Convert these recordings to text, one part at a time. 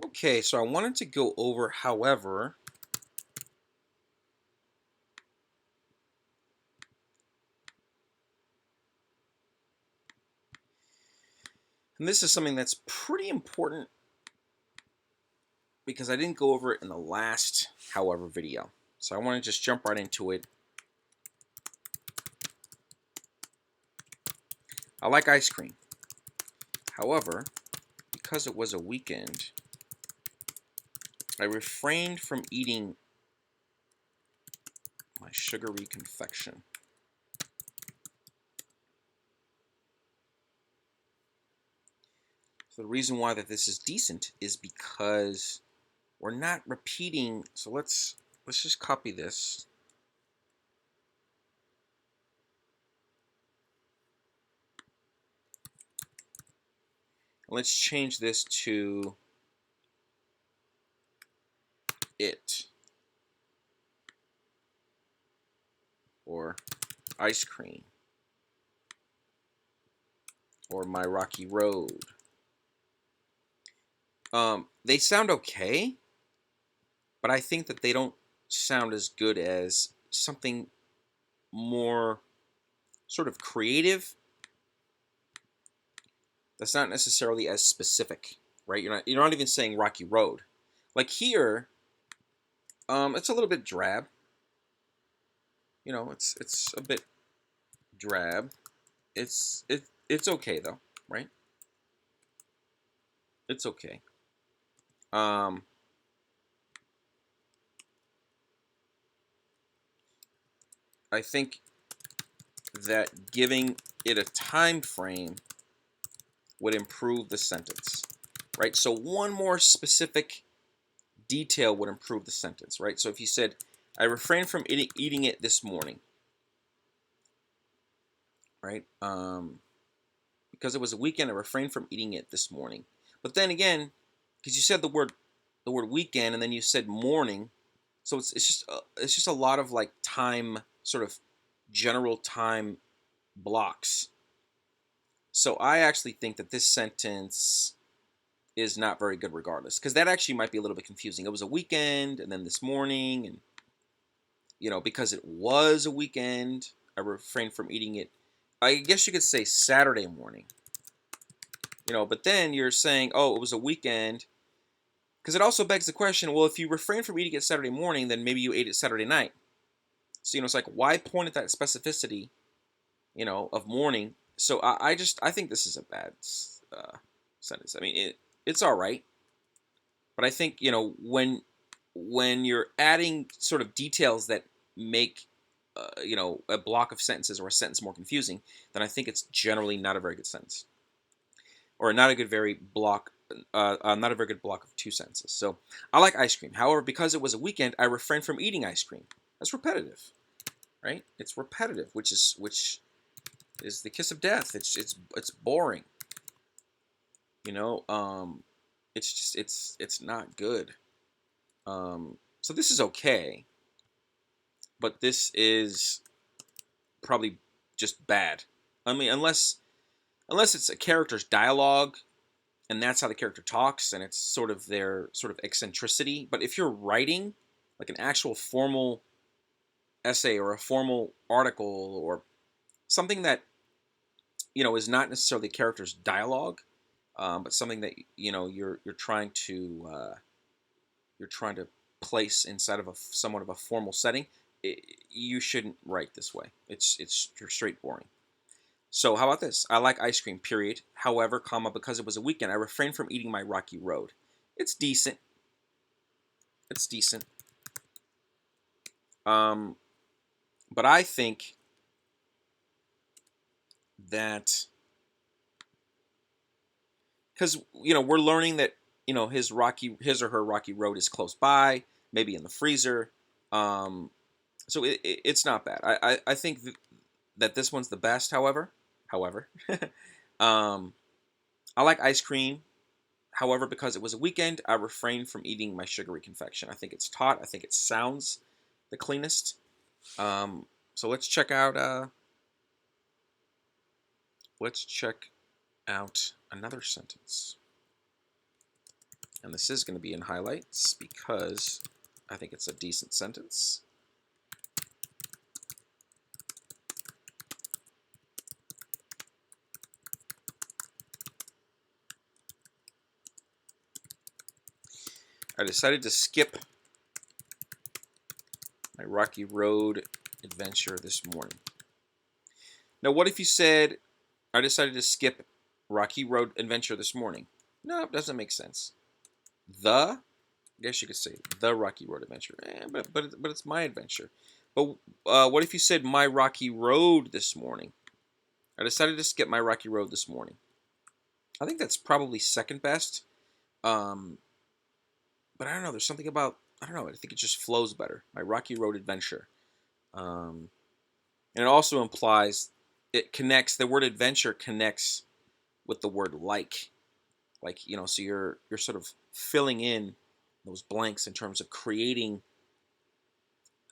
Okay, so I wanted to go over, however, and this is something that's pretty important because I didn't go over it in the last, however, video. So I want to just jump right into it. I like ice cream. However, because it was a weekend, I refrained from eating my sugary confection. So the reason why that this is decent is because we're not repeating. So let's just copy this. Let's change this to it, or ice cream, or my rocky road. They sound okay, but I think that they don't sound as good as something more sort of creative that's not necessarily as specific, right? You're not even saying rocky road. Like here, it's a little bit drab. It's a bit drab. It's okay though, right? It's okay. Um, I think that giving it a time frame would improve the sentence, right? So one more specific detail would improve the sentence, right? So if you said, I refrained from eating it this morning, right? Because it was a weekend, I refrained from eating it this morning. But then again, because you said the word weekend, and then you said morning, so it's just a lot of like time, sort of general time blocks. So I actually think that this sentence is not very good regardless, because that actually might be a little bit confusing. It was a weekend, and then this morning, and because it was a weekend, I refrained from eating it. I guess you could say Saturday morning, but then you're saying, oh, it was a weekend, because it also begs the question, well, if you refrain from eating it Saturday morning, then maybe you ate it Saturday night. So, it's like, why point at that specificity, of morning? So I think this is a bad sentence. I mean, it's all right, but I think, when you're adding sort of details that make a block of sentences or a sentence more confusing, then I think it's generally not a very good sentence, or not a good very block, not a very good block of two sentences. So I like ice cream. However, because it was a weekend, I refrained from eating ice cream. That's repetitive, right? It's repetitive, which is the kiss of death. It's boring. You know, it's just it's not good. So this is okay, but this is probably just bad. I mean, unless it's a character's dialogue and that's how the character talks and it's sort of their sort of eccentricity. But if you're writing like an actual formal essay or a formal article or something that is not necessarily the character's dialogue, but something that you're trying to place inside of somewhat of a formal setting, you shouldn't write this way. It's straight boring. So how about this? I like ice cream, period. However, because it was a weekend, I refrained from eating my rocky road. It's decent. It's decent. Um, but I think that because we're learning that his or her rocky road is close by, maybe in the freezer. So it's not bad. I think that this one's the best. However, um, I like ice cream. However, because it was a weekend, I refrained from eating my sugary confection. I think it's taut. I think it sounds the cleanest. So let's check out another sentence. And this is going to be in highlights because I think it's a decent sentence. I decided to skip my rocky road adventure this morning. Now, what if you said, I decided to skip rocky road adventure this morning? No, it doesn't make sense. I guess you could say the rocky road adventure, but it's my adventure. But what if you said my rocky road this morning? I decided to skip my rocky road this morning. I think that's probably second best. But I don't know. There's something about, I don't know. I think it just flows better. My rocky road adventure. And it also implies, it connects, the word adventure connects with the word like. Like, you know, so you're sort of filling in those blanks in terms of creating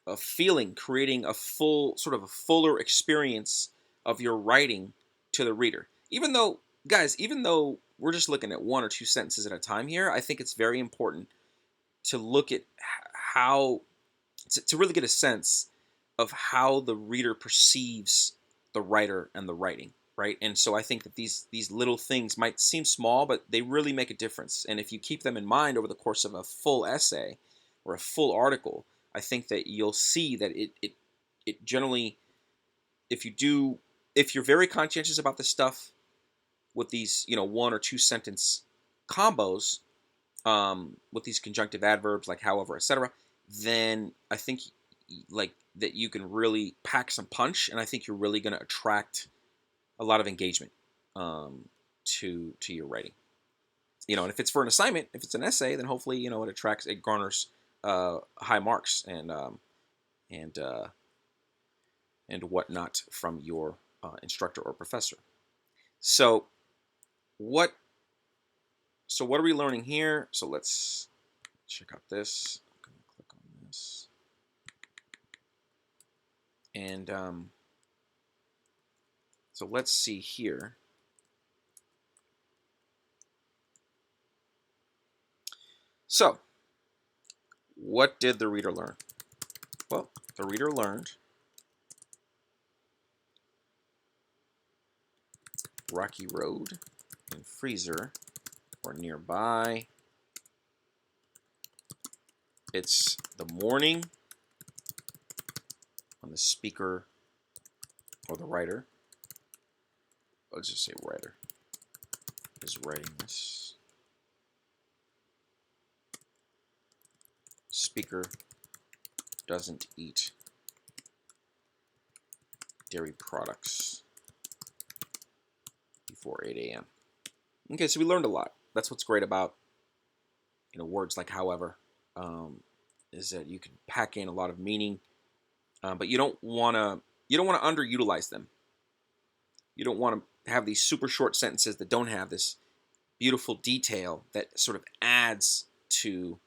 a feeling, creating a full, sort of a fuller experience of your writing to the reader. Even though, guys, even though we're just looking at one or two sentences at a time here, I think it's very important to look at how, to really get a sense of how the reader perceives the writer and the writing, right? And so I think that these little things might seem small, but they really make a difference. And if you keep them in mind over the course of a full essay or a full article, I think that you'll see that it generally, if you're very conscientious about this stuff with these, you know, one or two sentence combos, with these conjunctive adverbs like however, etc., then I think like that you can really pack some punch, and I think you're really going to attract a lot of engagement to your writing. You know, and if it's for an assignment, if it's an essay, then hopefully, you know, it garners high marks and whatnot from your instructor or professor. So what are we learning here? So let's check out this. I'm going to click on this. And so let's see here. So what did the reader learn? Well, the reader learned rocky road and freezer or nearby. It's the morning when the speaker or the writer, let's just say writer, is writing this. Speaker doesn't eat dairy products before 8 a.m. Okay, so we learned a lot. That's what's great about, you know, words like however, is that you can pack in a lot of meaning, but you don't want to underutilize them. You don't want to have these super short sentences that don't have this beautiful detail that sort of adds to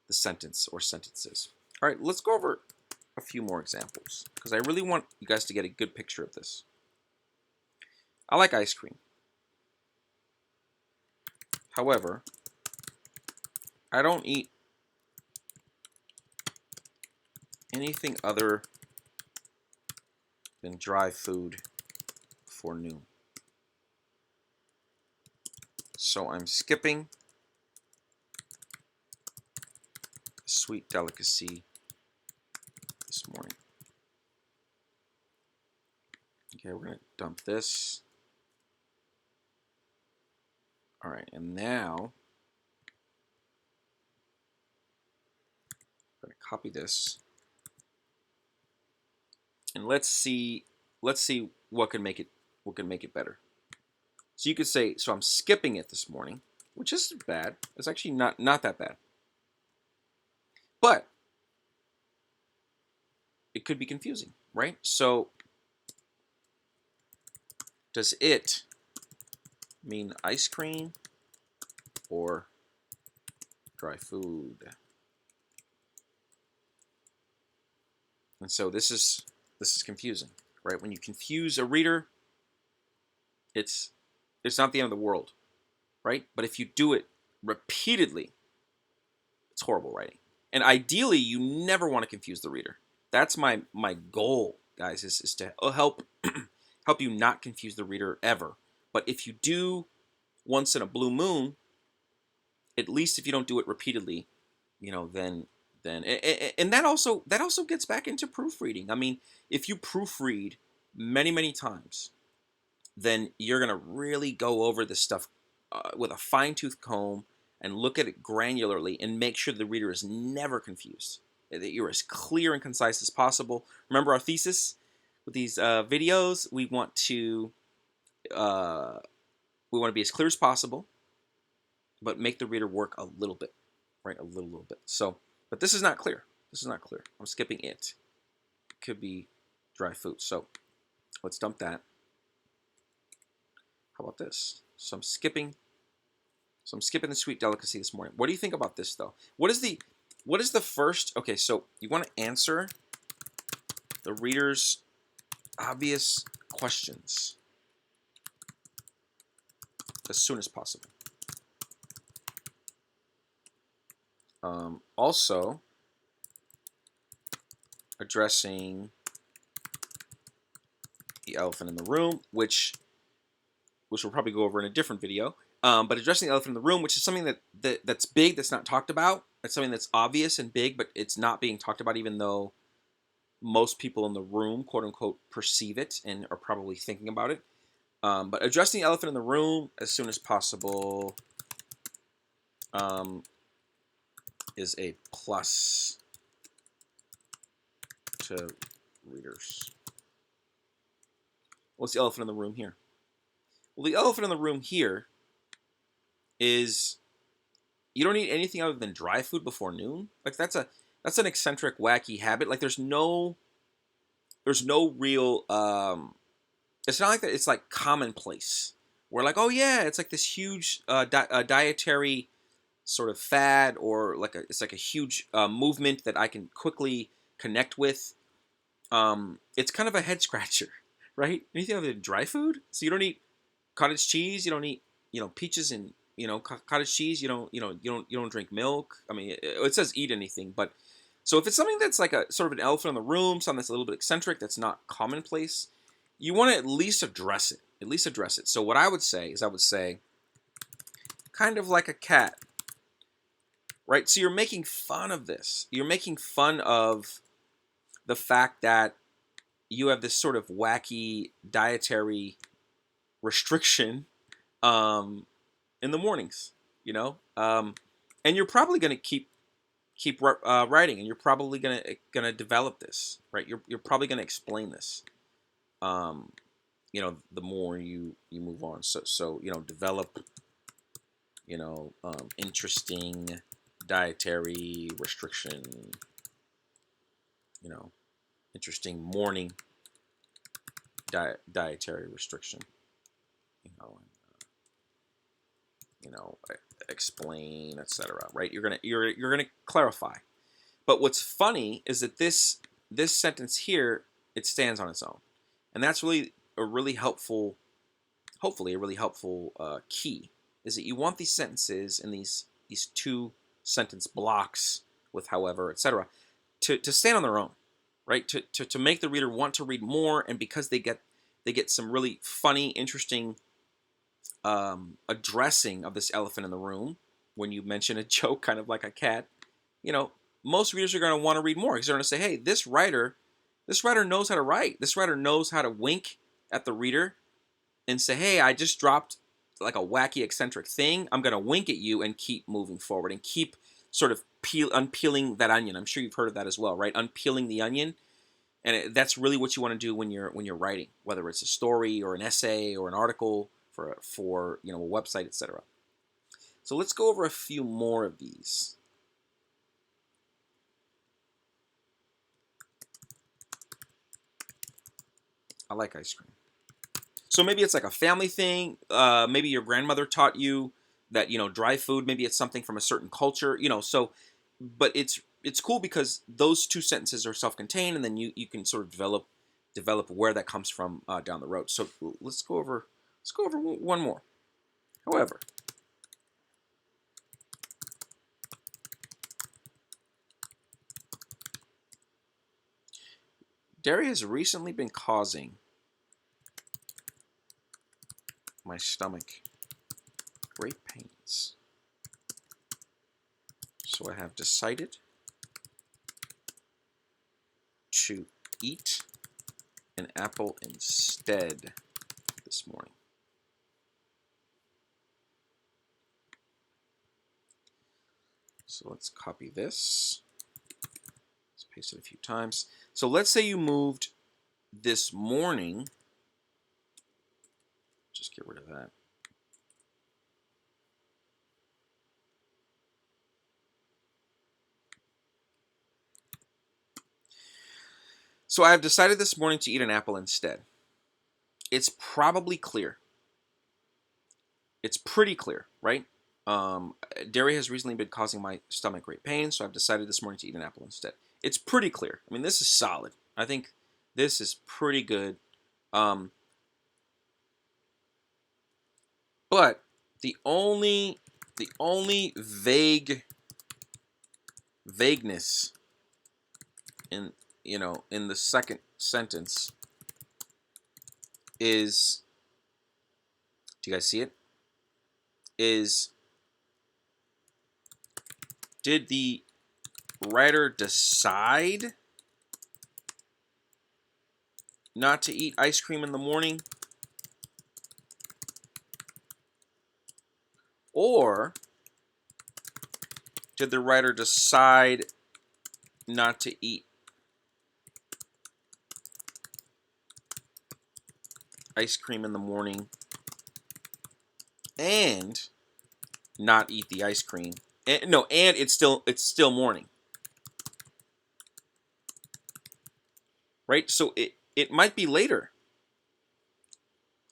the sentence or sentences. All right, let's go over a few more examples because I really want you guys to get a good picture of this. I like ice cream. However, I don't eat anything other than dry food for noon. So I'm skipping a sweet delicacy this morning. Okay, we're going to dump this. All right, and now I'm going to copy this. And let's see what can make it better. So you could say, so I'm skipping it this morning, which isn't bad. It's actually not that bad. But it could be confusing, right? So does it mean ice cream or dry food? And so this is confusing, right? When you confuse a reader, it's not the end of the world, right? But if you do it repeatedly, It's horrible writing. And ideally, you never want to confuse the reader. That's my goal, guys, is to help help you not confuse the reader ever. But if you do once in a blue moon, at least if you don't do it repeatedly, then and that also gets back into proofreading. I mean, if you proofread many times, then you're gonna really go over this stuff with a fine-tooth comb and look at it granularly and make sure the reader is never confused. That you're as clear and concise as possible. Remember our thesis with these videos? Uh, we want to be as clear as possible, but make the reader work a little bit, right? A little bit. So, but this is not clear. This is not clear. I'm skipping it. It could be dry food. So let's dump that. How about this? So I'm skipping the sweet delicacy this morning. What do you think about this though? What is the first? Okay, so you want to answer the reader's obvious questions as soon as possible. Also, addressing the elephant in the room, which we'll probably go over in a different video. But addressing the elephant in the room, which is something that's big, that's not talked about. It's something that's obvious and big, but it's not being talked about, even though most people in the room, quote unquote, perceive it and are probably thinking about it. But addressing the elephant in the room as soon as possible is a plus to readers. What's the elephant in the room here? Well, the elephant in the room here is you don't eat anything other than dry food before noon. Like that's an eccentric, wacky habit. Like there's no real it's not like that. It's like commonplace. We're like, oh yeah, it's like this huge dietary sort of fad, or it's like a huge movement that I can quickly connect with. It's kind of a head scratcher, right? Anything other than dry food. So you don't eat cottage cheese. You don't eat peaches and cottage cheese. You don't drink milk. I mean, it says eat anything, but so if it's something that's like a sort of an elephant in the room, something that's a little bit eccentric, that's not commonplace, you want to at least address it. At least address it. So what I would say is, kind of like a cat, right? So you're making fun of this. You're making fun of the fact that you have this sort of wacky dietary restriction in the mornings, and you're probably going to keep writing, and you're probably gonna develop this, right? You're probably going to explain this. The more you move on. So develop, interesting dietary restriction, interesting morning dietary restriction, explain, etc. Right? You're gonna clarify. But what's funny is that this sentence here, it stands on its own. And that's really a really helpful, hopefully a really helpful key, is that you want these sentences in these two sentence blocks with however, etc., to stand on their own, right? To make the reader want to read more, and because they get some really funny, interesting addressing of this elephant in the room when you mention a joke, kind of like a cat, most readers are going to want to read more, because they're going to say, hey, this writer knows how to write. This writer knows how to wink at the reader and say, hey, I just dropped like a wacky, eccentric thing. I'm going to wink at you and keep moving forward and keep sort of unpeeling that onion. I'm sure you've heard of that as well, right? Unpeeling the onion. And that's really what you want to do when you're writing, whether it's a story or an essay or an article for a website, etc. So let's go over a few more of these. I like ice cream. So maybe it's like a family thing. Maybe your grandmother taught you that, dry food, maybe it's something from a certain culture, but it's cool because those two sentences are self-contained, and then you can sort of develop where that comes from down the road. So let's go over one more. However, Dairy has recently been causing my stomach great pains. So I have decided to eat an apple instead this morning. So let's copy this. Let's paste it a few times. So let's say you moved this morning. Just get rid of that. So I have decided this morning to eat an apple instead. It's probably clear. It's pretty clear, right? Dairy has recently been causing my stomach great pain, so I've decided this morning to eat an apple instead. It's pretty clear. I mean, this is solid. I think this is pretty good. But the only vagueness in in the second sentence is, do you guys see it? Is, did the writer decide not to eat ice cream in the morning? Or did the writer decide not to eat ice cream in the morning and not eat the ice cream? And, no, and it's still morning. Right? So it might be later.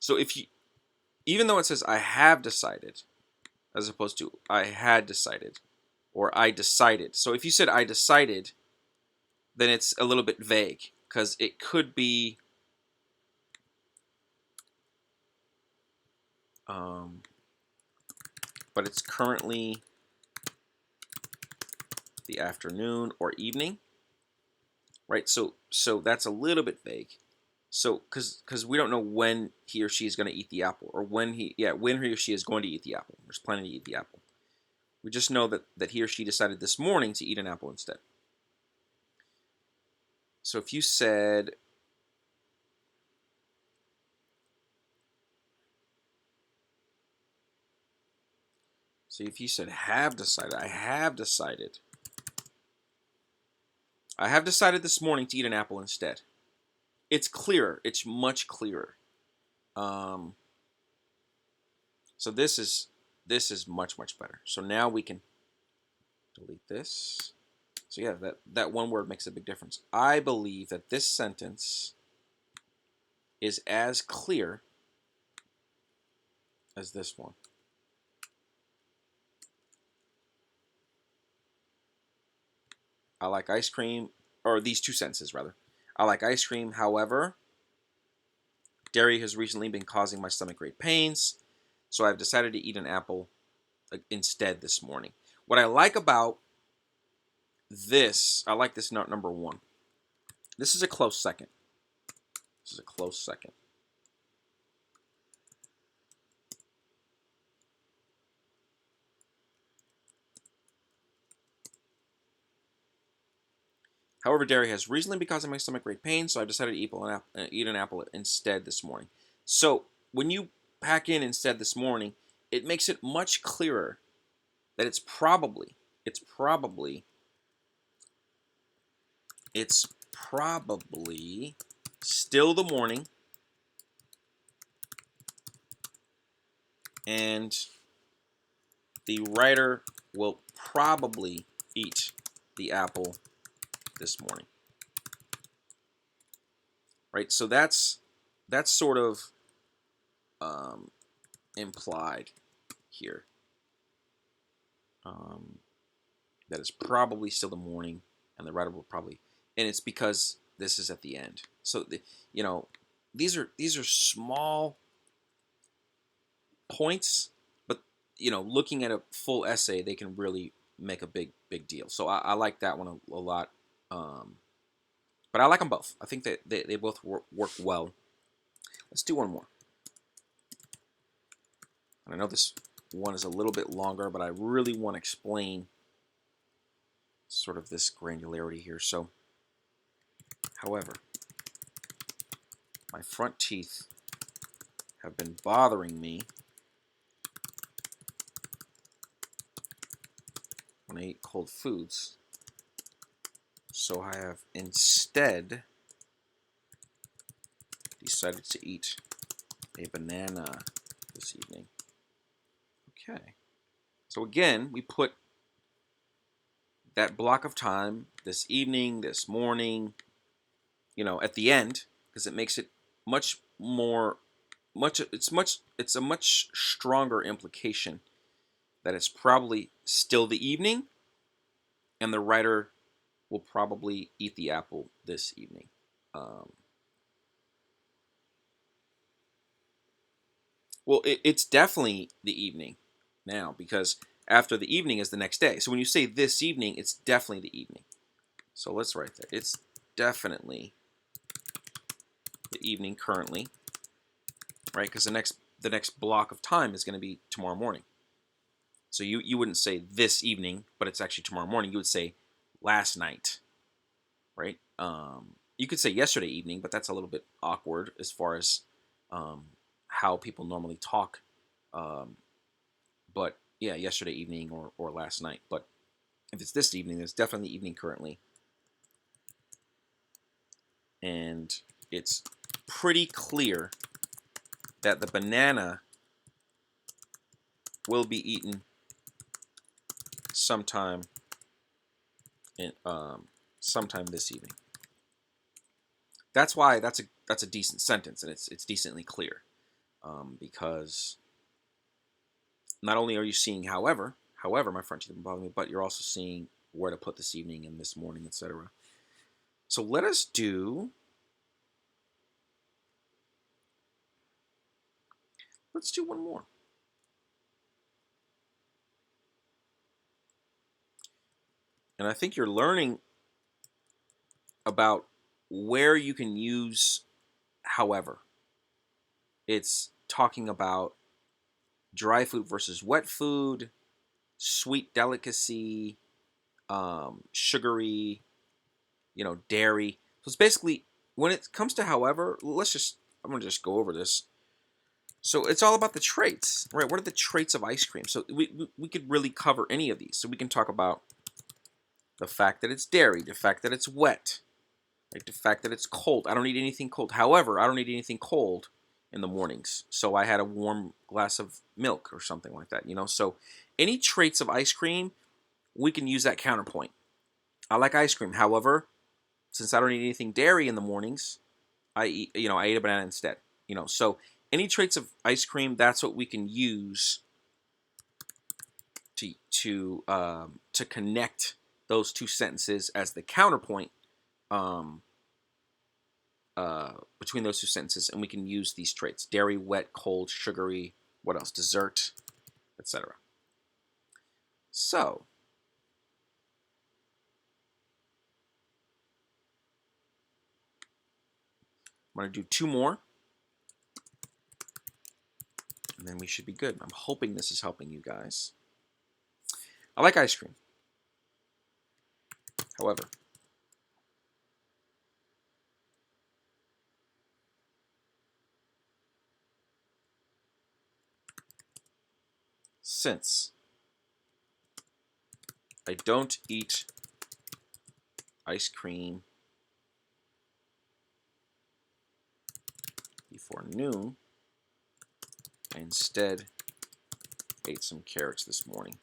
So if you, even though it says I have decided, as opposed to I had decided, or I decided. So if you said I decided, then it's a little bit vague, because it could be but it's currently the afternoon or evening, right? So that's a little bit vague. So because we don't know when he or she is going to eat the apple, or when he or she is going to eat the apple, or is planning to eat the apple. We just know that he or she decided this morning to eat an apple instead. So if you said, have decided, I have decided this morning to eat an apple instead. It's clearer. It's much clearer. So this is much better. So now we can delete this. So yeah, that one word makes a big difference. I believe that this sentence is as clear as this one. I like ice cream, or these two sentences rather. I like ice cream, however, dairy has recently been causing my stomach great pains, so I've decided to eat an apple instead this morning. What I like about this, I like this note number one. This is a close second. This is a close second. However, dairy has recently been causing my stomach great pain, so I've decided to eat an apple instead this morning. So when you pack in instead this morning, it makes it much clearer that it's probably still the morning, and the writer will probably eat the apple this morning. Right? So that's sort of implied here. That is probably still the morning, and the writer will probably, and it's because this is at the end. So these are small points, but looking at a full essay, they can really make a big deal. So I like that one a lot. But I like them both. I think that they both work well. Let's do one more. And I know this one is a little bit longer, but I really want to explain sort of this granularity here. So, however, my front teeth have been bothering me when I eat cold foods. So I have instead decided to eat a banana this evening. Okay. So again, we put that block of time, this evening, this morning, at the end, because it makes it much more, it's a much stronger implication that it's probably still the evening, and the writer will probably eat the apple this evening. Well, it's definitely the evening now, because after the evening is the next day. So when you say this evening, it's definitely the evening. So let's write that. It's definitely the evening currently, right? Because the next block of time is going to be tomorrow morning. So you wouldn't say this evening, but it's actually tomorrow morning. You would say last night, right? You could say yesterday evening, but that's a little bit awkward as far as how people normally talk. But yeah, yesterday evening or last night. But if it's this evening, it's definitely evening currently. And it's pretty clear that the banana will be eaten sometime sometime this evening. That's why that's a decent sentence, and it's decently clear, because not only are you seeing however my front teeth bother me, but you're also seeing where to put this evening and this morning, etc. So let's do one more. And I think you're learning about where you can use however. It's talking about dry food versus wet food, sweet delicacy, sugary, dairy. So it's basically, when it comes to however, I'm going to just go over this. So it's all about the traits, right? What are the traits of ice cream? So we could really cover any of these. So we can talk about the fact that it's dairy, the fact that it's wet, like the fact that it's cold. I don't eat anything cold. However, I don't eat anything cold in the mornings. So I had a warm glass of milk or something like that, So any traits of ice cream, we can use that counterpoint. I like ice cream. However, since I don't eat anything dairy in the mornings, I eat a banana instead. So any traits of ice cream, that's what we can use to connect those two sentences as the counterpoint between those two sentences, and we can use these traits: dairy, wet, cold, sugary. What else? Dessert, etc. So I'm going to do two more, and then we should be good. I'm hoping this is helping you guys. I like ice cream. However, since I don't eat ice cream before noon, I instead ate some carrots this morning.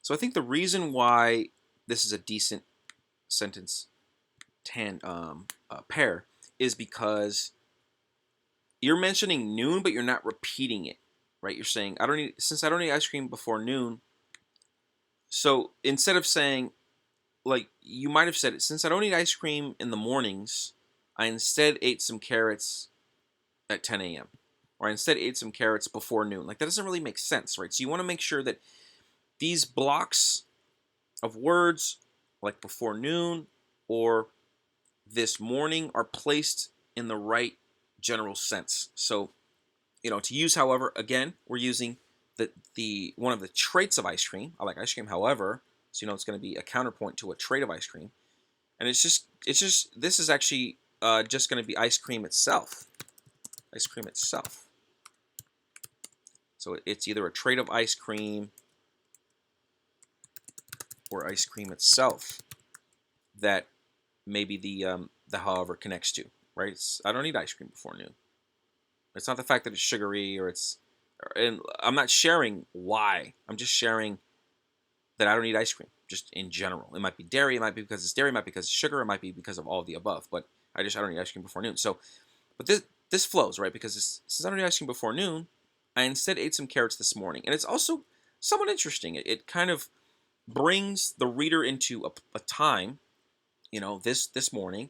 So I think the reason why this is a decent sentence pair is because you're mentioning noon, but you're not repeating it, right? You're saying since I don't eat ice cream before noon. So instead of saying, like, you might have said it, since I don't eat ice cream in the mornings, I instead ate some carrots at 10 a.m. or I instead ate some carrots before noon. Like, that doesn't really make sense, right? So you want to make sure that these blocks of words, like before noon or this morning, are placed in the right general sense. So, to use however, again, we're using the one of the traits of ice cream. I like ice cream, however, so it's going to be a counterpoint to a trait of ice cream. And it's just this is actually just going to be ice cream itself. Ice cream itself. So it's either a trait of ice cream or ice cream itself that maybe the however connects to, right? I don't eat ice cream before noon. It's not the fact that it's sugary and I'm not sharing why. I'm just sharing that I don't eat ice cream, just in general. It might be dairy, it might be because it's dairy, it might be because it's sugar, it might be because of all of the above. But I don't eat ice cream before noon. So, but this flows, right? Because since I don't eat ice cream before noon, I instead ate some carrots this morning, and it's also somewhat interesting. It kind of brings the reader into a time, this morning,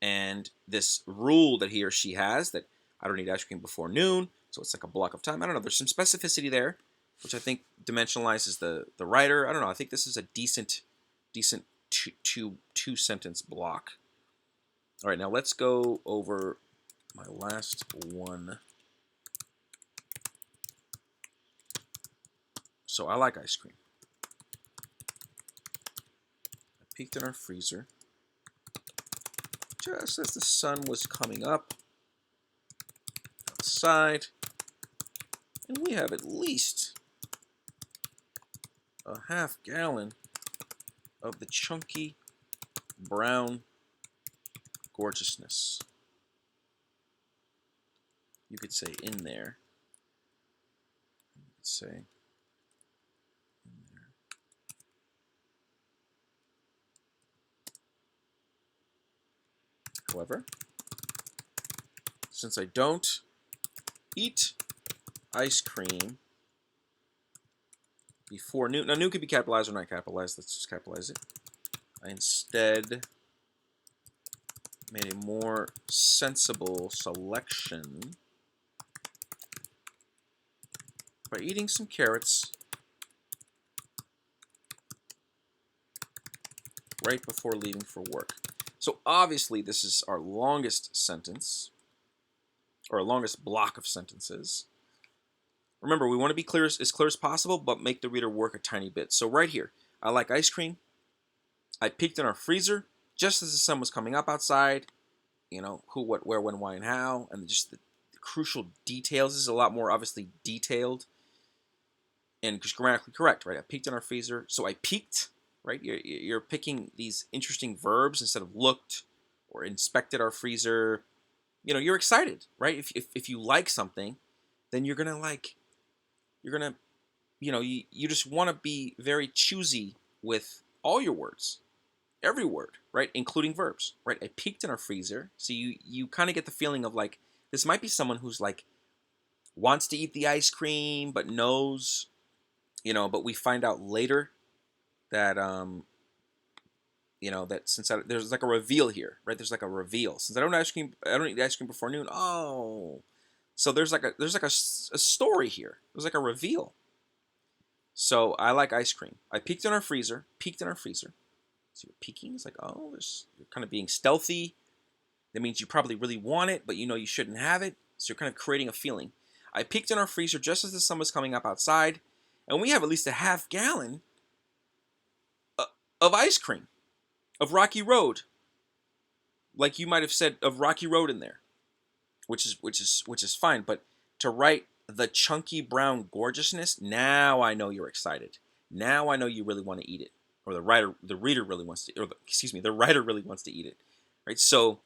and this rule that he or she has that I don't eat ice cream before noon, so it's like a block of time. I don't know. There's some specificity there, which I think dimensionalizes the writer. I don't know. I think this is a decent two sentence block. All right, now let's go over my last one. So I like ice cream. I peeked in our freezer just as the sun was coming up outside, and we have at least a half gallon of the chunky brown gorgeousness. You could say in there. You could say in there. However, since I don't eat ice cream before noon. Now, noon could be capitalized or not capitalized. Let's just capitalize it. I instead made a more sensible selection by eating some carrots right before leaving for work. So obviously this is our longest sentence, or our longest block of sentences. Remember, we want to be as clear as possible, but make the reader work a tiny bit. So right here, I like ice cream. I peeked in our freezer just as the sun was coming up outside. Who, what, where, when, why, and how, and just the crucial details. This is a lot more obviously detailed and just grammatically correct, right? I peeked in our freezer, so I peeked, right? You're picking these interesting verbs instead of looked or inspected our freezer. You're excited, right? If you like something, then you're gonna you just want to be very choosy with all your words, every word, right? Including verbs, right? I peeked in our freezer. So you kind of get the feeling of like, this might be someone who's like, wants to eat the ice cream, but knows, but we find out later that, that since there's like a reveal here, right? There's like a reveal. Since I don't eat ice cream before noon. Oh, so there's like a story here. There's like a reveal. So I like ice cream. I peeked in our freezer. So you're peeking. It's like, oh, you're kind of being stealthy. That means you probably really want it, but you shouldn't have it. So you're kind of creating a feeling. I peeked in our freezer just as the sun was coming up outside, and we have at least a half gallon of ice cream, of Rocky Road. Like you might have said of Rocky Road in there, which is fine. But to write the chunky brown gorgeousness, now I know you're excited. Now I know you really want to eat it. Or the reader really wants to, the writer really wants to eat it, right? So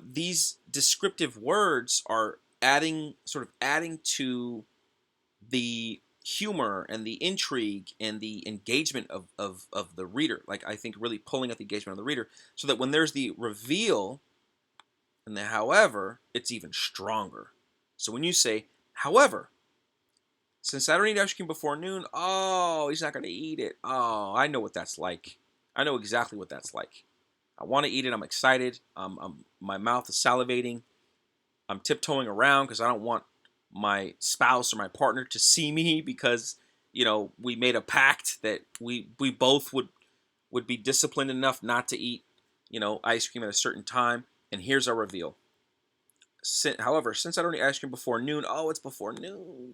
these descriptive words are adding to the humor and the intrigue and the engagement of the reader. Like, I think really pulling at the engagement of the reader, so that when there's the reveal and the however, it's even stronger. So when you say, however, since I don't eat ice cream before noon, oh, he's not going to eat it. Oh, I know what that's like. I know exactly what that's like. I want to eat it. I'm excited. My mouth is salivating. I'm tiptoeing around because I don't want my spouse or my partner to see me because we made a pact that we both would be disciplined enough not to eat ice cream at a certain time. And here's our reveal. However, since I don't eat ice cream before noon, oh, it's before noon,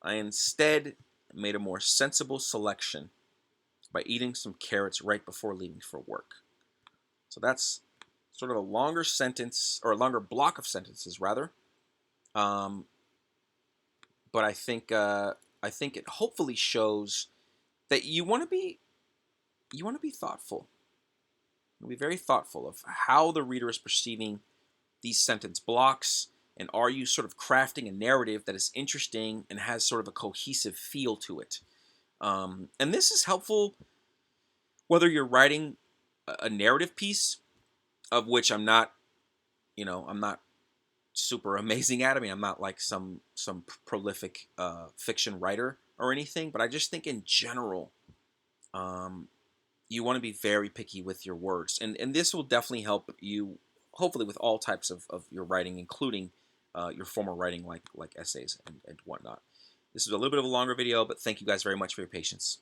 I instead made a more sensible selection by eating some carrots right before leaving for work. So that's sort of a longer sentence, or a longer block of sentences rather. Um, but I think it hopefully shows that you want to be thoughtful. Be very thoughtful of how the reader is perceiving these sentence blocks, and are you sort of crafting a narrative that is interesting and has sort of a cohesive feel to it. And this is helpful whether you're writing a narrative piece, of which I'm not super amazing at. I mean, I'm not like some prolific fiction writer or anything, but I just think in general, um, you want to be very picky with your words, and this will definitely help you, hopefully, with all types of your writing, including your formal writing like essays and whatnot. This is a little bit of a longer video, but thank you guys very much for your patience.